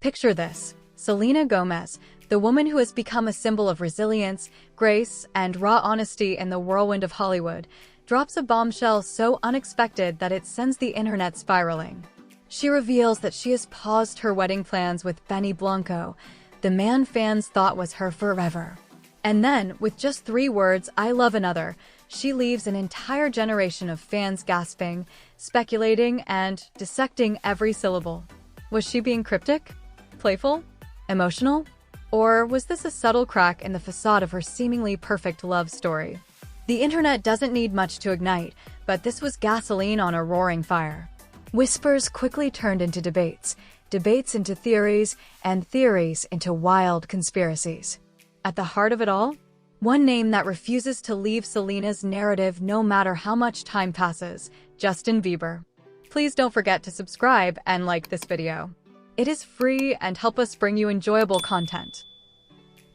Picture this: Selena Gomez, the woman who has become a symbol of resilience, grace, and raw honesty in the whirlwind of Hollywood, drops a bombshell so unexpected that it sends the internet spiraling. She reveals that she has paused her wedding plans with Benny Blanco, the man fans thought was her forever. And then, with just 3 words, "I love another," she leaves an entire generation of fans gasping, speculating, and dissecting every syllable. Was she being cryptic? Playful? Emotional? Or was this a subtle crack in the facade of her seemingly perfect love story? The internet doesn't need much to ignite, but this was gasoline on a roaring fire. Whispers quickly turned into debates, debates into theories, and theories into wild conspiracies. At the heart of it all, one name that refuses to leave Selena's narrative no matter how much time passes: Justin Bieber. Please don't forget to subscribe and like this video. It is free and help us bring you enjoyable content.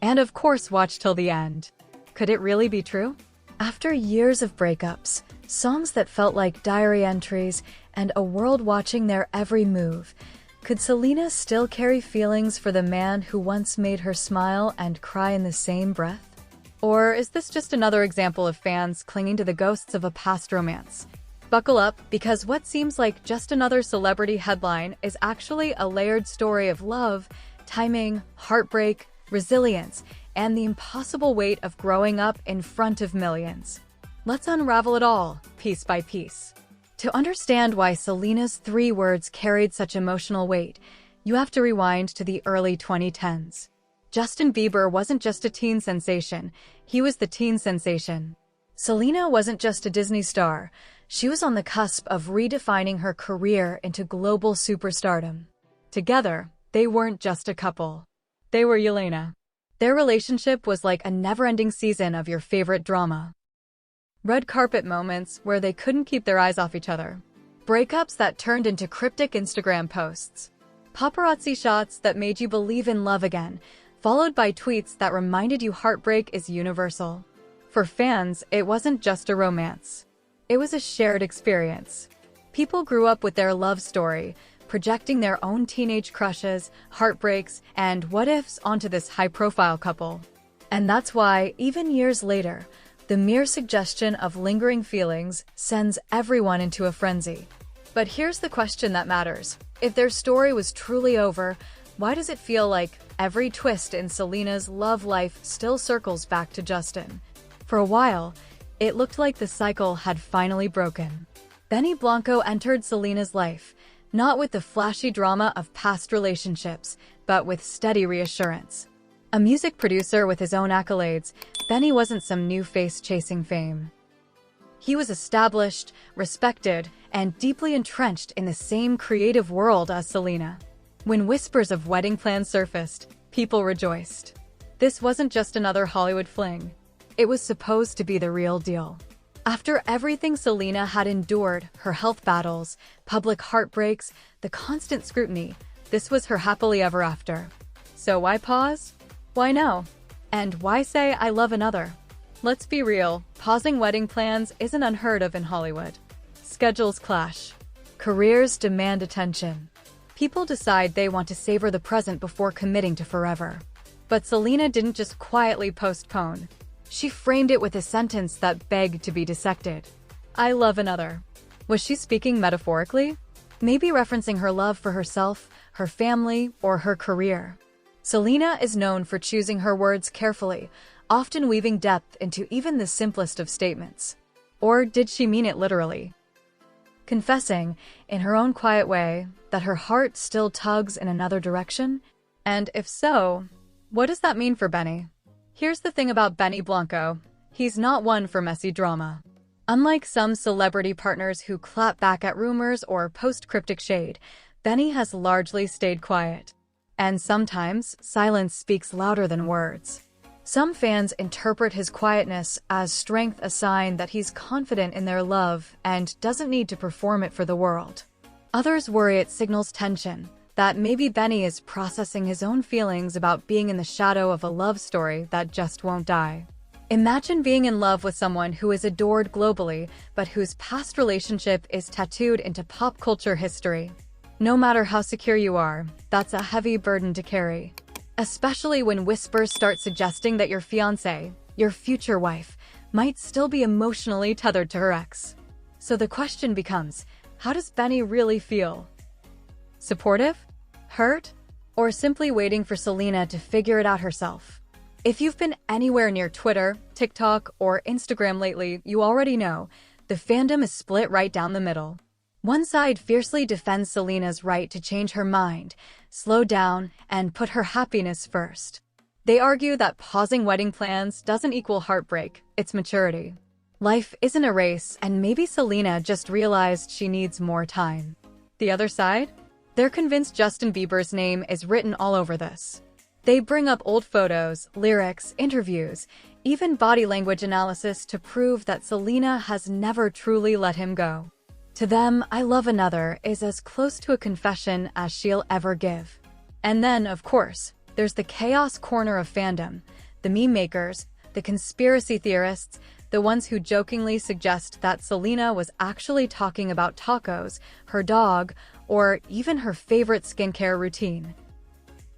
And of course, watch till the end. Could it really be true? After years of breakups, songs that felt like diary entries, and a world watching their every move, could Selena still carry feelings for the man who once made her smile and cry in the same breath? Or is this just another example of fans clinging to the ghosts of a past romance? Buckle up, because what seems like just another celebrity headline is actually a layered story of love, timing, heartbreak, resilience, and the impossible weight of growing up in front of millions. Let's unravel it all, piece by piece. To understand why Selena's 3 words carried such emotional weight, you have to rewind to the early 2010s. Justin Bieber wasn't just a teen sensation, he was the teen sensation. Selena wasn't just a Disney star, she was on the cusp of redefining her career into global superstardom. Together, they weren't just a couple. They were Yelena. Their relationship was like a never-ending season of your favorite drama. Red carpet moments where they couldn't keep their eyes off each other. Breakups that turned into cryptic Instagram posts. Paparazzi shots that made you believe in love again, followed by tweets that reminded you heartbreak is universal. For fans, it wasn't just a romance. It was a shared experience. People grew up with their love story, projecting their own teenage crushes, heartbreaks, and what-ifs onto this high-profile couple. And that's why, even years later, the mere suggestion of lingering feelings sends everyone into a frenzy. But here's the question that matters. If their story was truly over, why does it feel like every twist in Selena's love life still circles back to Justin? For a while, it looked like the cycle had finally broken. Benny Blanco entered Selena's life, not with the flashy drama of past relationships, but with steady reassurance. A music producer with his own accolades, Benny wasn't some new face chasing fame. He was established, respected, and deeply entrenched in the same creative world as Selena. When whispers of wedding plans surfaced, people rejoiced. This wasn't just another Hollywood fling. It was supposed to be the real deal. After everything Selena had endured, her health battles, public heartbreaks, the constant scrutiny, this was her happily ever after. So why pause? Why no? And why say "I love another"? Let's be real, pausing wedding plans isn't unheard of in Hollywood. Schedules clash. Careers demand attention. People decide they want to savor the present before committing to forever. But Selena didn't just quietly postpone. She framed it with a sentence that begged to be dissected. "I love another." Was she speaking metaphorically? Maybe referencing her love for herself, her family, or her career? Selena is known for choosing her words carefully, often weaving depth into even the simplest of statements. Or did she mean it literally? Confessing, in her own quiet way, that her heart still tugs in another direction? And if so, what does that mean for Benny? Here's the thing about Benny Blanco: he's not one for messy drama. Unlike some celebrity partners who clap back at rumors or post cryptic shade, Benny has largely stayed quiet. And sometimes, silence speaks louder than words. Some fans interpret his quietness as strength, a sign that he's confident in their love and doesn't need to perform it for the world. Others worry it signals tension, that maybe Benny is processing his own feelings about being in the shadow of a love story that just won't die. Imagine being in love with someone who is adored globally, but whose past relationship is tattooed into pop culture history. No matter how secure you are, that's a heavy burden to carry. Especially when whispers start suggesting that your fiancé, your future wife, might still be emotionally tethered to her ex. So the question becomes, how does Benny really feel? Supportive? Hurt? Or simply waiting for Selena to figure it out herself? If you've been anywhere near Twitter, TikTok, or Instagram lately, you already know the fandom is split right down the middle. One side fiercely defends Selena's right to change her mind, slow down, and put her happiness first. They argue that pausing wedding plans doesn't equal heartbreak, it's maturity. Life isn't a race, and maybe Selena just realized she needs more time. The other side? They're convinced Justin Bieber's name is written all over this. They bring up old photos, lyrics, interviews, even body language analysis to prove that Selena has never truly let him go. To them, I Love Another is as close to a confession as she'll ever give. And then, of course, there's the chaos corner of fandom, the meme makers, the conspiracy theorists, the ones who jokingly suggest that Selena was actually talking about tacos, her dog, or even her favorite skincare routine.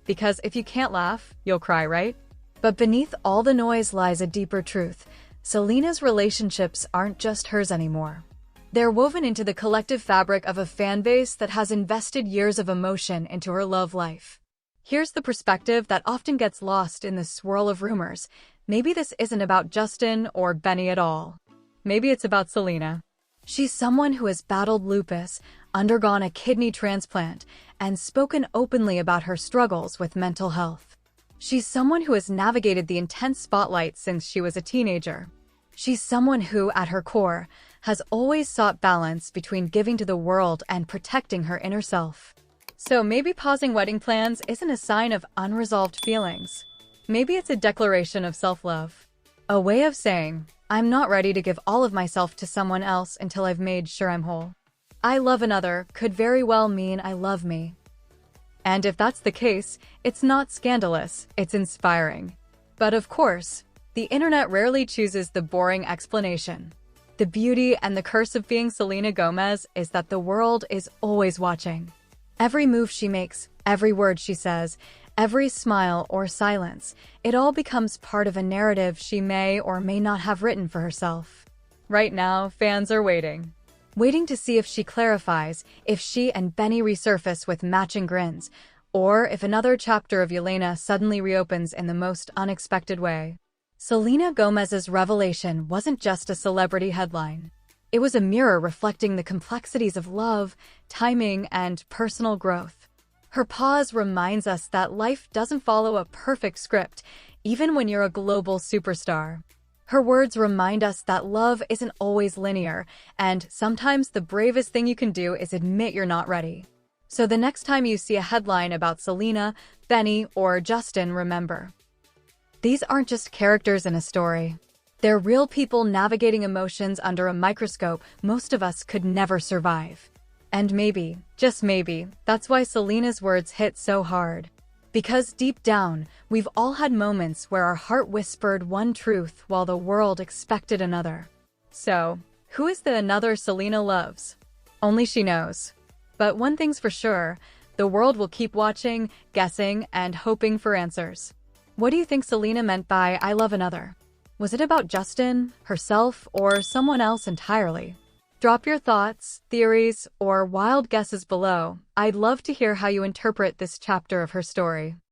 Because if you can't laugh, you'll cry, right? But beneath all the noise lies a deeper truth. Selena's relationships aren't just hers anymore. They're woven into the collective fabric of a fan base that has invested years of emotion into her love life. Here's the perspective that often gets lost in the swirl of rumors. Maybe this isn't about Justin or Benny at all. Maybe it's about Selena. She's someone who has battled lupus, undergone a kidney transplant, and spoken openly about her struggles with mental health. She's someone who has navigated the intense spotlight since she was a teenager. She's someone who, at her core, has always sought balance between giving to the world and protecting her inner self. So maybe pausing wedding plans isn't a sign of unresolved feelings. Maybe it's a declaration of self-love. A way of saying, I'm not ready to give all of myself to someone else until I've made sure I'm whole. I love another could very well mean I love me. And if that's the case, it's not scandalous, it's inspiring. But of course, the internet rarely chooses the boring explanation. The beauty and the curse of being Selena Gomez is that the world is always watching. Every move she makes, every word she says, every smile or silence, it all becomes part of a narrative she may or may not have written for herself. Right now, fans are waiting. Waiting to see if she clarifies, if she and Benny resurface with matching grins, or if another chapter of Yelena suddenly reopens in the most unexpected way. Selena Gomez's revelation wasn't just a celebrity headline. It was a mirror reflecting the complexities of love, timing, and personal growth. Her pause reminds us that life doesn't follow a perfect script, even when you're a global superstar. Her words remind us that love isn't always linear, and sometimes the bravest thing you can do is admit you're not ready. So the next time you see a headline about Selena, Benny, or Justin, remember, these aren't just characters in a story. They're real people navigating emotions under a microscope most of us could never survive. And maybe, just maybe, that's why Selena's words hit so hard. Because deep down, we've all had moments where our heart whispered one truth while the world expected another. So, who is the another Selena loves? Only she knows. But one thing's for sure, the world will keep watching, guessing, and hoping for answers. What do you think Selena meant by I love another? Was it about Justin, herself, or someone else entirely? Drop your thoughts, theories, or wild guesses below. I'd love to hear how you interpret this chapter of her story.